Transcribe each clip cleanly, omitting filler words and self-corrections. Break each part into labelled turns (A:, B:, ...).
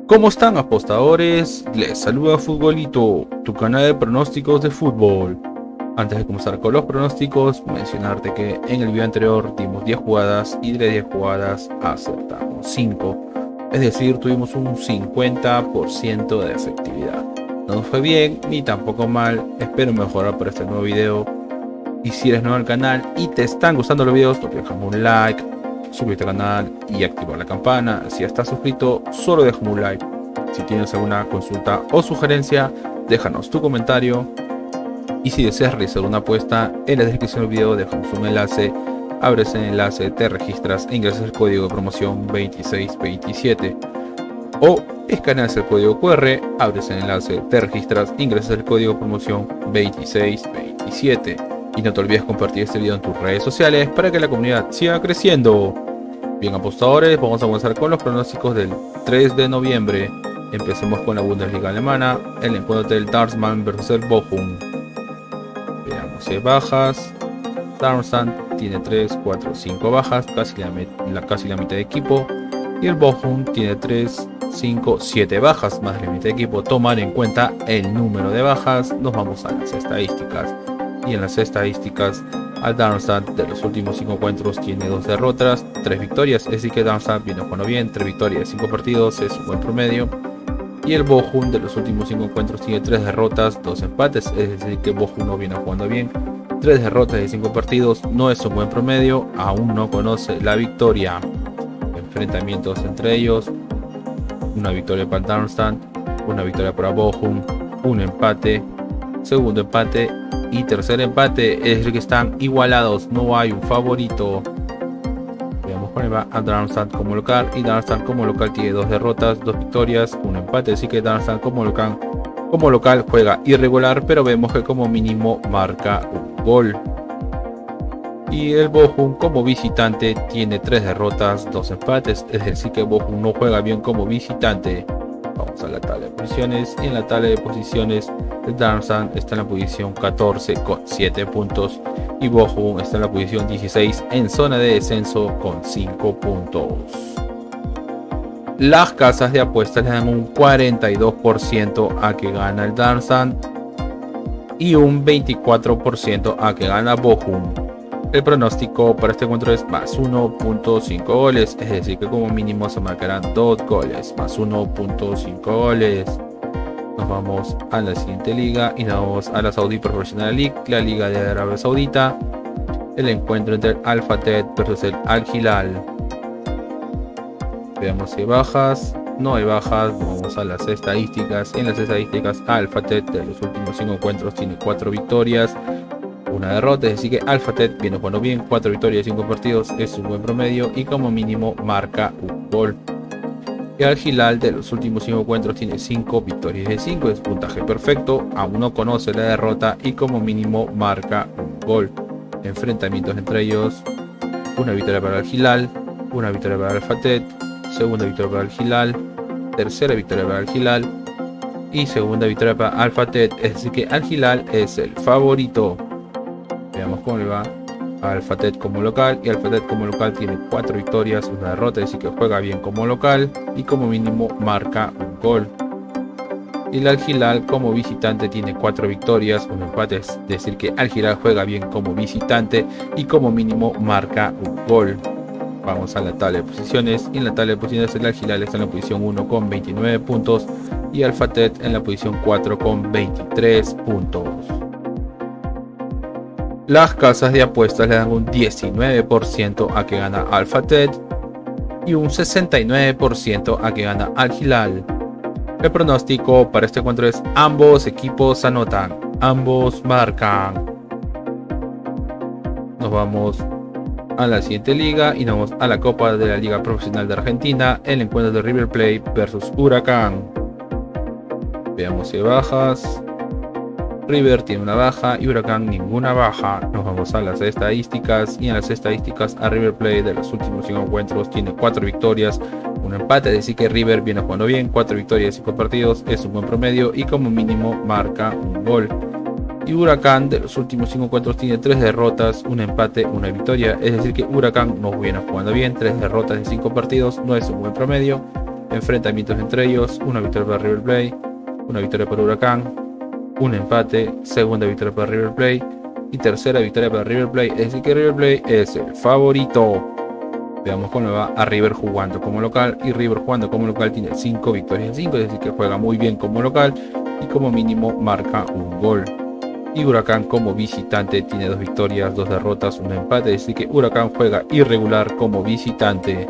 A: ¿Cómo están, apostadores? Les saluda Futbolito, tu canal de pronósticos de fútbol. Antes de comenzar con los pronósticos, mencionarte que en el video anterior dimos 10 jugadas y de 10 jugadas acertamos 5. Es decir, tuvimos un 50% de efectividad. No nos fue bien ni tampoco mal, espero mejorar para este nuevo video. Y si eres nuevo al canal y te están gustando los videos, no olvides dejar un like, suscribirte al canal y activar la campana. Si ya estás suscrito, solo déjame un like. Si tienes alguna consulta o sugerencia, déjanos tu comentario. Y si deseas realizar una apuesta, en la descripción del video dejamos un enlace. Abres el enlace, te registras e ingresas el código de promoción 2627. O escaneas el código QR, abres el enlace, te registras, ingresas el código de promoción 2627. Y no te olvides compartir este video en tus redes sociales para que la comunidad siga creciendo. Bien, apostadores, vamos a comenzar con los pronósticos del 3 de noviembre. Empecemos con la Bundesliga alemana, el encuentro del Darmstadt versus el Bochum. Veamos si hay bajas. Darmstadt tiene 3, 4, 5 bajas, casi la mitad de equipo. Y el Bochum tiene 3, 5, 7 bajas, más de la mitad de equipo. Tomar en cuenta el número de bajas, nos vamos a las estadísticas. Y en las estadísticas, al Darmstadt de los últimos 5 encuentros tiene 2 derrotas, 3 victorias, es decir que Darmstadt viene jugando bien, 3 victorias de 5 partidos, es un buen promedio. Y el Bochum de los últimos 5 encuentros tiene 3 derrotas, 2 empates, es decir que Bochum no viene jugando bien, 3 derrotas de 5 partidos, no es un buen promedio, aún no conoce la victoria. Enfrentamientos entre ellos, una victoria para el Darmstadt, una victoria para Bochum, un empate, segundo empate y tercer empate, es decir que están igualados, no hay un favorito. Veamos cuál va a Darmstadt como local, y Darmstadt como local tiene 2 derrotas, 2 victorias, un empate, así que Darmstadt como local juega irregular, pero vemos que como mínimo marca un gol. Y el Bochum como visitante tiene 3 derrotas, 2 empates, es decir que Bochum no juega bien como visitante. Vamos a la tabla de posiciones, y en la tabla de posiciones el Darmstadt está en la posición 14 con 7 puntos y Bochum está en la posición 16 en zona de descenso con 5 puntos. Las casas de apuestas le dan un 42% a que gana el Darmstadt y un 24% a que gana Bochum. El pronóstico para este encuentro es más 1.5 goles, es decir que como mínimo se marcarán 2 goles, más 1.5 goles. Nos vamos a la siguiente liga y nos vamos a la Saudi Professional League, la liga de Arabia Saudita. El encuentro entre el Al Fateh versus el Al Hilal. Veamos si hay bajas. No hay bajas, vamos a las estadísticas. En las estadísticas, Al Fateh de los últimos 5 encuentros tiene 4 victorias, una derrota, es decir que Al Fateh viene jugando bien, 4 victorias de 5 partidos, es un buen promedio y como mínimo marca un gol. Y Al Hilal de los últimos 5 encuentros tiene 5 victorias de 5, es puntaje perfecto, aún no conoce la derrota y como mínimo marca un gol. Enfrentamientos entre ellos, una victoria para Al Hilal, una victoria para Al Fateh, segunda victoria para Al Hilal, tercera victoria para Al Hilal y segunda victoria para Al Fateh, es decir que Al Hilal es el favorito. Veamos cómo le va a Al Fateh como local, y Al Fateh como local tiene 4 victorias, una derrota, es decir que juega bien como local y como mínimo marca un gol. Y el Al Hilal como visitante tiene 4 victorias, un empate, es decir que Al Hilal juega bien como visitante y como mínimo marca un gol. Vamos a la tabla de posiciones, y en la tabla de posiciones el Al Hilal está en la posición 1 con 29 puntos y Al Fateh en la posición 4 con 23 puntos. Las casas de apuestas le dan un 19% a que gana Al Fateh y un 69% a que gana Al Hilal. El pronóstico para este encuentro es: ambos equipos anotan, ambos marcan. Nos vamos a la siguiente liga y nos vamos a la Copa de la Liga Profesional de Argentina, el encuentro de River Plate versus Huracán. Veamos si hay bajas. River tiene una baja y Huracán ninguna baja. Nos vamos a las estadísticas, y en las estadísticas a River Plate de los últimos 5 encuentros tiene 4 victorias, un empate, es decir que River viene jugando bien, 4 victorias de 5 partidos, es un buen promedio y como mínimo marca un gol. Y Huracán de los últimos 5 encuentros tiene 3 derrotas, un empate, una victoria, es decir que Huracán no viene jugando bien, 3 derrotas en 5 partidos, no es un buen promedio, Enfrentamientos entre ellos: una victoria para River Plate, una victoria para Huracán, un empate, segunda victoria para River Plate y tercera victoria para River Plate. Es decir que River Plate es el favorito. Veamos cómo le va a River jugando como local. Y River jugando como local tiene 5 victorias en 5, es decir que juega muy bien como local y como mínimo marca un gol. Y Huracán como visitante tiene 2 victorias, 2 derrotas, un empate, es decir que Huracán juega irregular como visitante.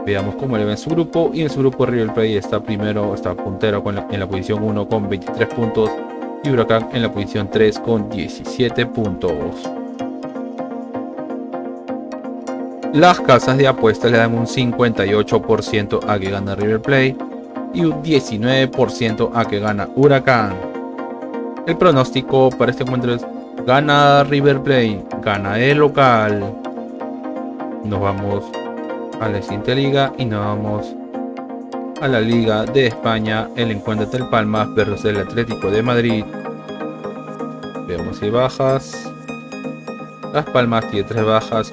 A: Veamos cómo le va en su grupo. Y en su grupo River Plate está puntero en la posición 1 con 23 puntos. Y Huracán en la posición 3 con 17 puntos. Las casas de apuestas le dan un 58% a que gana River Plate y un 19% a que gana Huracán. El pronóstico para este encuentro es: gana River Plate, gana el local. Nos vamos a la siguiente liga y nos vamos a la Liga de España. El encuentro entre el Palmas versus el Atlético de Madrid. Veamos si bajas. Las Palmas tiene 3 bajas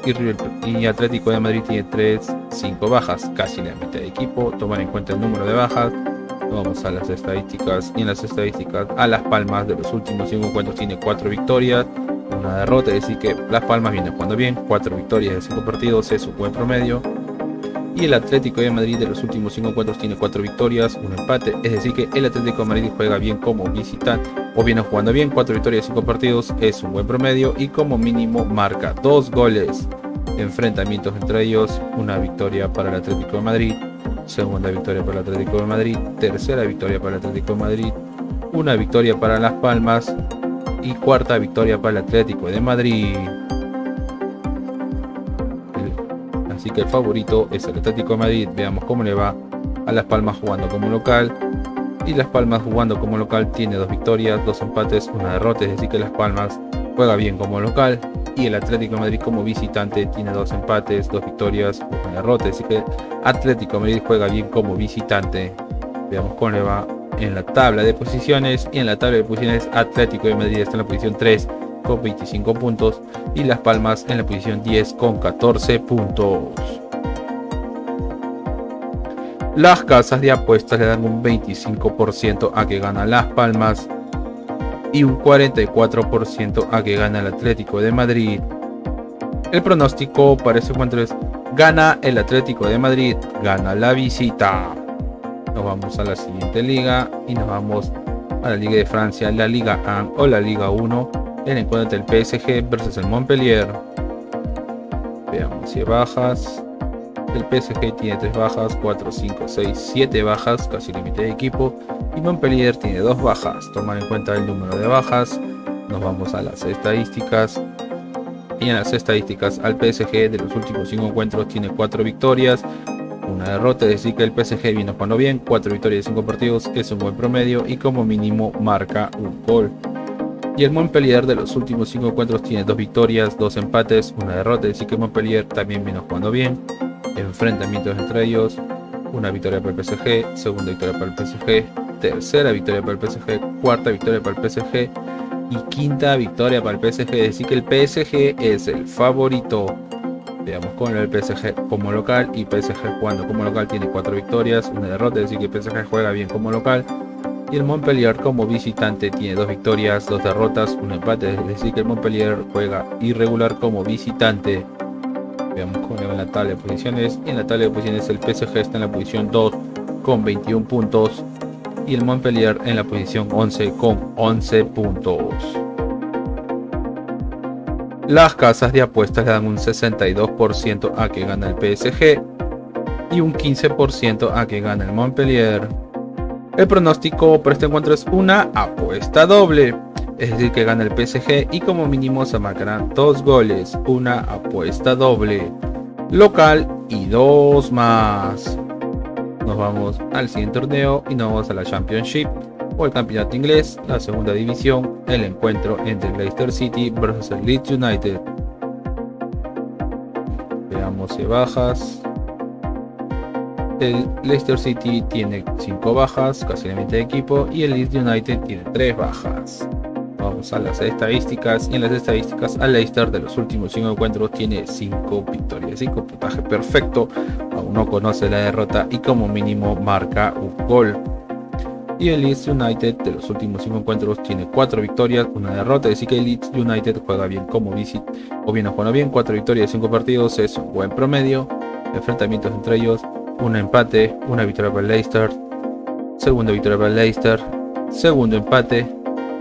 A: y Atlético de Madrid tiene 5 bajas, casi la mitad de equipo. Tomar en cuenta el número de bajas. Vamos a las estadísticas. Y en las estadísticas, a Las Palmas de los últimos 5 encuentros tiene 4 victorias, una derrota, es decir que Las Palmas viene jugando bien. 4 victorias de 5 partidos es un buen promedio. Y el Atlético de Madrid de los últimos 5 encuentros tiene 4 victorias, un empate, es decir que el Atlético de Madrid juega bien como visitante, o viene jugando bien. 4 victorias de 5 partidos es un buen promedio y como mínimo marca 2 goles. Enfrentamientos entre ellos: una victoria para el Atlético de Madrid, segunda victoria para el Atlético de Madrid, tercera victoria para el Atlético de Madrid, una victoria para Las Palmas y cuarta victoria para el Atlético de Madrid. Así que el favorito es el Atlético de Madrid. Veamos cómo le va a Las Palmas jugando como local. Y Las Palmas jugando como local tiene 2 victorias, 2 empates, una derrota, es decir que Las Palmas juega bien como local. Y el Atlético de Madrid como visitante tiene 2 empates, 2 victorias, una derrota, es decir que Atlético de Madrid juega bien como visitante. Veamos cómo le va en la tabla de posiciones. Y en la tabla de posiciones, Atlético de Madrid está en la posición 3 con 25 puntos y Las Palmas en la posición 10 con 14 puntos. Las casas de apuestas le dan un 25% a que gana Las Palmas y un 44% a que gana el Atlético de Madrid. El pronóstico para este encuentro es: gana el Atlético de Madrid, gana la visita. Nos vamos a la siguiente liga y nos vamos a la Liga de Francia, la Liga 1 o la Liga 1. El encuentro entre el PSG versus el Montpellier. Veamos si bajas. El PSG tiene 3 bajas, 4, 5, 6, 7 bajas, casi la mitad de equipo. Y Montpellier tiene 2 bajas. Tomar en cuenta el número de bajas, nos vamos a las estadísticas. Y en las estadísticas, al PSG de los últimos 5 encuentros tiene 4 victorias, una derrota, es decir que el PSG viene jugando bien. 4 victorias de 5 partidos es un buen promedio y como mínimo marca un gol. Y el Montpellier de los últimos 5 encuentros tiene 2 victorias, 2 empates, una derrota, es decir que Montpellier también viene jugando bien. Enfrentamientos entre ellos: una victoria para el PSG, segunda victoria para el PSG, tercera victoria para el PSG, cuarta victoria para el PSG y quinta victoria para el PSG, es decir que el PSG es el favorito. Veamos con el PSG como local. Y PSG jugando como local tiene 4 victorias, una derrota, es decir que el PSG juega bien como local. Y el Montpellier como visitante tiene 2 victorias, 2 derrotas, un empate, es decir que el Montpellier juega irregular como visitante. Veamos cómo le va en la tabla de posiciones. Y en la tabla de posiciones el PSG está en la posición 2 con 21 puntos y el Montpellier en la posición 11 con 11 puntos. Las casas de apuestas le dan un 62% a que gana el PSG y un 15% a que gana el Montpellier. El pronóstico para este encuentro es una apuesta doble, es decir que gana el PSG y como mínimo se marcarán 2 goles, una apuesta doble, local y 2 más. Nos vamos al siguiente torneo y nos vamos a la Championship o el campeonato inglés, la segunda división, el encuentro entre el Leicester City versus el Leeds United. Veamos si bajas. El Leicester City tiene 5 bajas, casi la mitad de equipo, y el Leeds United tiene 3 bajas. Vamos a las estadísticas, y en las estadísticas al Leicester de los últimos 5 encuentros tiene 5 victorias, 5 puntaje perfecto, a aún no conoce la derrota y como mínimo marca un gol. Y el Leeds United de los últimos 5 encuentros tiene 4 victorias, 1 derrota, así que el Leeds United juega bien como o bien o juega bien, 4 victorias de 5 partidos es un buen promedio. Enfrentamientos entre ellos, un empate, una victoria para el Leicester, segunda victoria para el Leicester, segundo empate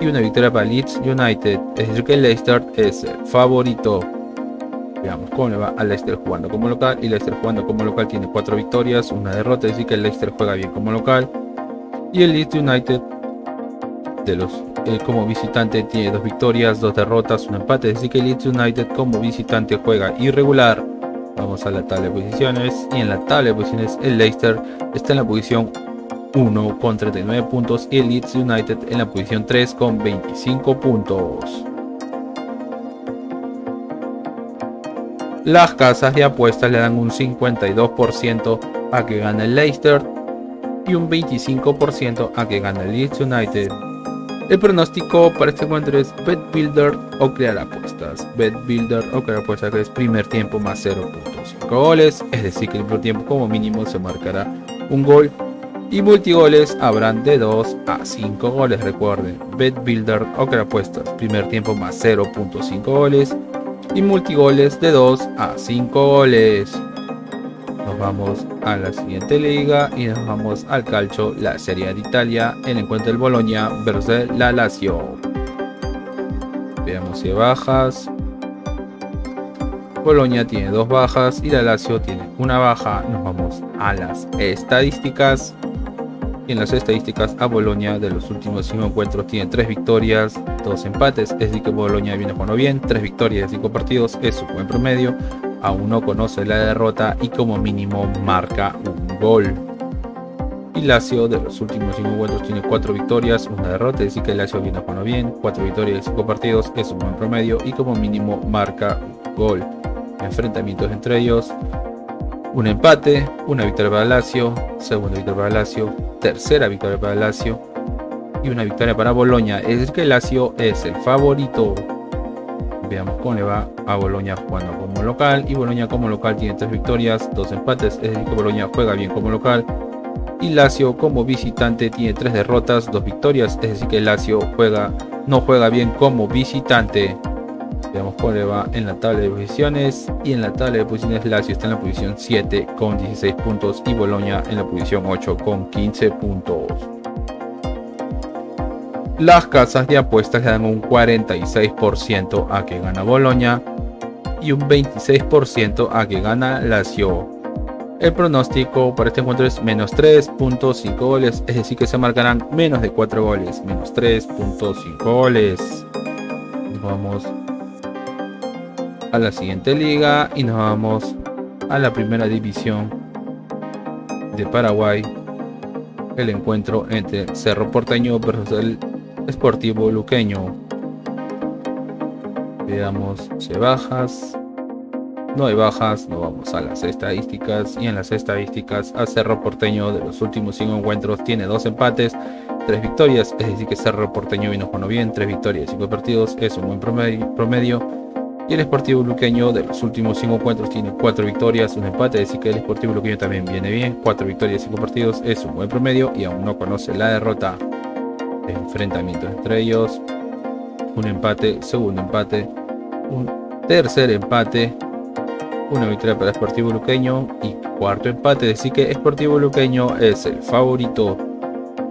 A: y una victoria para el Leeds United, es decir que el Leicester es el favorito. Veamos cómo le va al Leicester jugando como local, y Leicester jugando como local tiene 4 victorias, 1 derrota, así que el Leicester juega bien como local. Y el Leeds United como visitante tiene 2 victorias, 2 derrotas, 1 empate, así que el Leeds United como visitante juega irregular. Vamos a la tabla de posiciones, y en la tabla de posiciones el Leicester está en la posición 1 con 39 puntos y el Leeds United en la posición 3 con 25 puntos. Las casas de apuestas le dan un 52% a que gane el Leicester y un 25% a que gane el Leeds United. El pronóstico para este encuentro es BetBuilder o crear apuestas. BetBuilder o crear apuestas, que es primer tiempo más 0.5 goles, es decir que el primer tiempo como mínimo se marcará un gol, y multigoles habrán de 2 a 5 goles. Recuerden, BetBuilder o crear apuestas, primer tiempo más 0.5 goles y multigoles de 2 a 5 goles. Nos vamos a la siguiente liga y nos vamos al calcio, la Serie A de Italia, el encuentro del Bologna versus la Lazio. Veamos si hay bajas. Bologna tiene 2 bajas y la Lazio tiene 1 baja. Nos vamos a las estadísticas. Y en las estadísticas, a Bologna de los últimos 5 encuentros tiene 3 victorias, 2 empates, es decir que Bologna viene jugando bien, 3 victorias de 5 partidos es un buen promedio. Aún no conoce la derrota y como mínimo marca un gol. Y Lazio de los últimos 5 encuentros tiene 4 victorias, 1 derrota, es decir que Lazio viene jugando bien, 4 victorias de 5 partidos es un buen promedio y como mínimo marca un gol. Enfrentamientos entre ellos, un empate, una victoria para Lazio, segunda victoria para Lazio, tercera victoria para Lazio y una victoria para Bologna, es decir que Lazio es el favorito. Veamos cómo le va a Bologna jugando como local, y Bologna como local tiene 3 victorias, 2 empates, es decir que Bologna juega bien como local, y Lazio como visitante tiene 3 derrotas, 2 victorias, es decir que Lazio no juega bien como visitante. Veamos cómo le va en la tabla de posiciones, y en la tabla de posiciones Lazio está en la posición 7 con 16 puntos y Bologna en la posición 8 con 15 puntos. Las casas de apuestas le dan un 46% a que gana Bologna y un 26% a que gana Lazio. El pronóstico para este encuentro es menos 3.5 goles, es decir que se marcarán menos de 4 goles, menos 3.5 goles. Nos vamos a la siguiente liga y nos vamos a la primera división de Paraguay, el encuentro entre Cerro Porteño versus el Sportivo Luqueño. Veamos si hay bajas. No hay bajas. Nos vamos a las estadísticas, y en las estadísticas a Cerro Porteño de los últimos 5 encuentros tiene 2 empates, 3 victorias, es decir que Cerro Porteño vino jugando bien, 3 victorias, 5 partidos es un buen promedio. Y el Sportivo Luqueño de los últimos 5 encuentros tiene 4 victorias, 1 empate, es decir que el Sportivo Luqueño también viene bien, 4 victorias, 5 partidos es un buen promedio y aún no conoce la derrota. Enfrentamientos entre ellos, un empate, segundo empate, un tercer empate, una victoria para el Sportivo Luqueño y cuarto empate, es decir que Sportivo Luqueño es el favorito.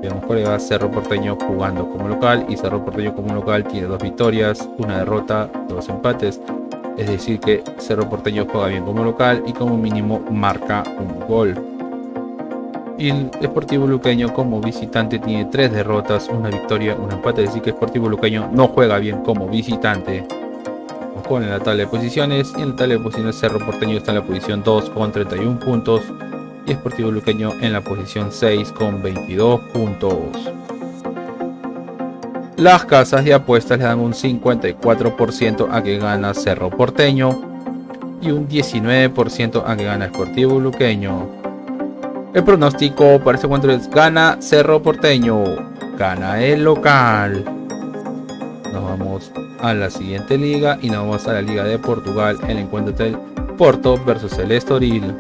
A: Veamos cuál va Cerro Porteño jugando como local, y Cerro Porteño como local tiene 2 victorias, 1 derrota, 2 empates, es decir que Cerro Porteño juega bien como local y como mínimo marca un gol. Y el Sportivo Luqueño como visitante tiene 3 derrotas, 1 victoria, 1 empate, es decir que Sportivo Luqueño no juega bien como visitante. Nos ponen en la tabla de posiciones, y en la tabla de posiciones Cerro Porteño está en la posición 2 con 31 puntos y Sportivo Luqueño en la posición 6 con 22 puntos. Las casas de apuestas le dan un 54% a que gana Cerro Porteño y un 19% a que gana Sportivo Luqueño. El pronóstico para este encuentro es gana Cerro Porteño, gana el local. Nos vamos a la siguiente liga y nos vamos a la Liga de Portugal, el encuentro del Porto versus el Estoril.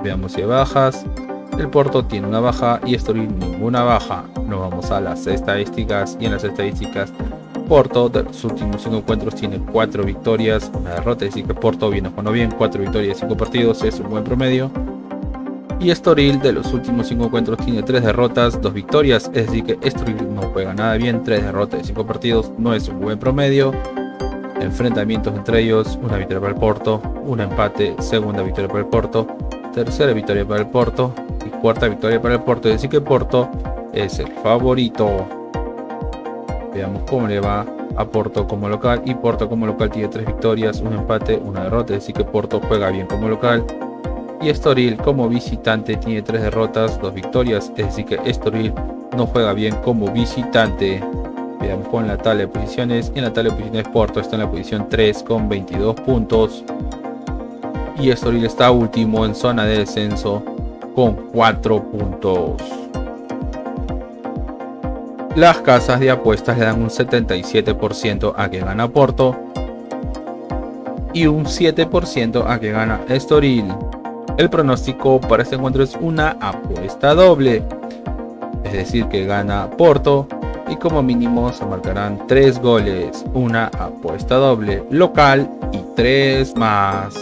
A: Veamos si hay bajas. El Porto tiene una baja y Estoril ninguna baja. Nos vamos a las estadísticas y en las estadísticas Porto de los últimos 5 encuentros tiene 4 victorias, una derrota, es decir que Porto viene jugando bien, 4 victorias y 5 partidos, es un buen promedio. Y Estoril de los últimos 5 encuentros tiene 3 derrotas, 2 victorias, es decir que Estoril no juega nada bien, 3 derrotas y 5 partidos, no es un buen promedio. Enfrentamientos entre ellos, una victoria para el Porto, un empate, segunda victoria para el Porto, tercera victoria para el Porto y cuarta victoria para el Porto, es decir que Porto es el favorito. Veamos cómo le va a Porto como local, y Porto como local tiene 3 victorias, un empate, una derrota, es decir que Porto juega bien como local. Y Estoril como visitante tiene 3 derrotas, 2 victorias, es decir que Estoril no juega bien como visitante. Veamos con la tabla de posiciones. En la tabla de posiciones Porto está en la posición 3 con 22 puntos. Y Estoril está último en zona de descenso con 4 puntos. Las casas de apuestas le dan un 77% a que gana Porto y un 7% a que gana Estoril. El pronóstico para este encuentro es una apuesta doble, es decir que gana Porto y como mínimo se marcarán 3 goles, una apuesta doble local y 3 más.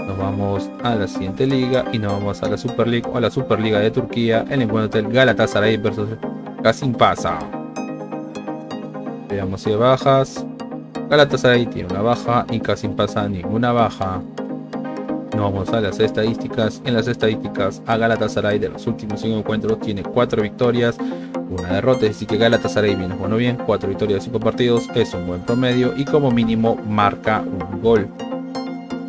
A: Nos vamos a la siguiente liga y nos vamos a la Super League o a la Superliga de Turquía, el encuentro del Galatasaray versus Kasimpasa. Veamos si hay bajas. Galatasaray tiene una baja y Kasimpasa ninguna baja. Nos vamos a las estadísticas. En las estadísticas a Galatasaray de los últimos 5 encuentros tiene 4 victorias, una derrota, es decir que Galatasaray viene jugando bien, 4 victorias, 5 partidos, es un buen promedio y como mínimo marca un gol.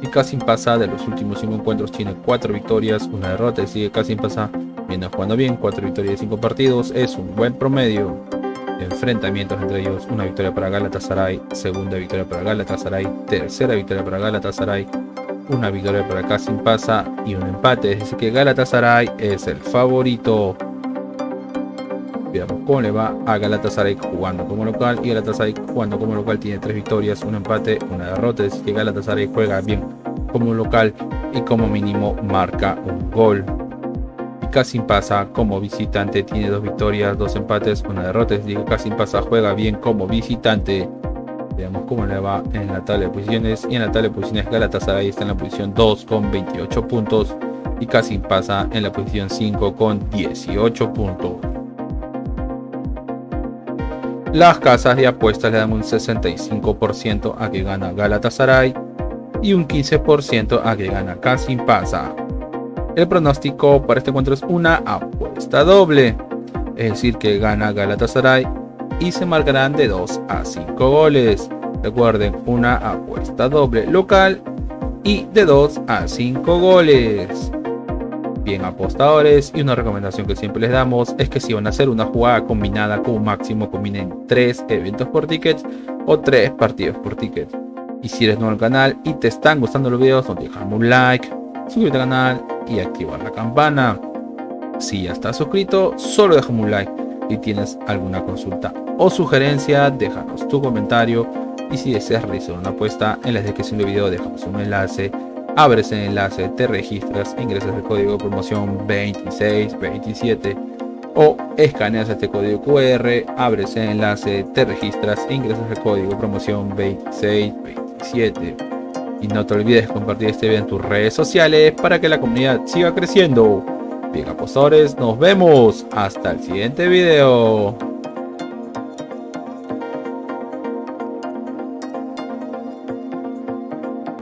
A: Y Kasimpasa de los últimos 5 encuentros tiene 4 victorias, una derrota, es decir que Kasimpasa viene jugando bien, 4 victorias y 5 partidos, es un buen promedio. Enfrentamientos entre ellos, una victoria para Galatasaray, segunda victoria para Galatasaray, tercera victoria para Galatasaray, una victoria para Kasimpasa y un empate, es decir que Galatasaray es el favorito. Veamos cómo le va a Galatasaray jugando como local, y Galatasaray jugando como local tiene 3 victorias, un empate, una derrota, es decir que Galatasaray juega bien como local y como mínimo marca un gol. Y Kasimpasa como visitante tiene 2 victorias, 2 empates, una derrota, es decir que Kasimpasa juega bien como visitante. Veamos cómo le va en la tabla de posiciones, y en la tabla de posiciones Galatasaray está en la posición 2 con 28 puntos y Kasimpasa en la posición 5 con 18 puntos. Las casas de apuestas le dan un 65% a que gana Galatasaray y un 15% a que gana Kasimpasa. El pronóstico para este encuentro es una apuesta doble, es decir que gana Galatasaray y se marcarán de 2 a 5 goles. Recuerden, una apuesta doble local y de 2 a 5 goles. Bien, apostadores, y una recomendación que siempre les damos es que si van a hacer una jugada combinada, como máximo combinen 3 eventos por ticket o 3 partidos por ticket. Y si eres nuevo al canal y te están gustando los videos, no te dejan un like, suscríbete al canal y activar la campana. Si ya estás suscrito, solo déjame un like. Si tienes alguna consulta o sugerencia, déjanos tu comentario. Y si deseas realizar una apuesta, en la descripción del video dejamos un enlace. Abres el enlace, te registras, ingresas el código de promoción 2627 o escaneas este código QR, abres el enlace, te registras, ingresas el código de promoción 2627. Y no te olvides de compartir este video en tus redes sociales para que la comunidad siga creciendo. Bien, apostadores, nos vemos hasta el siguiente video.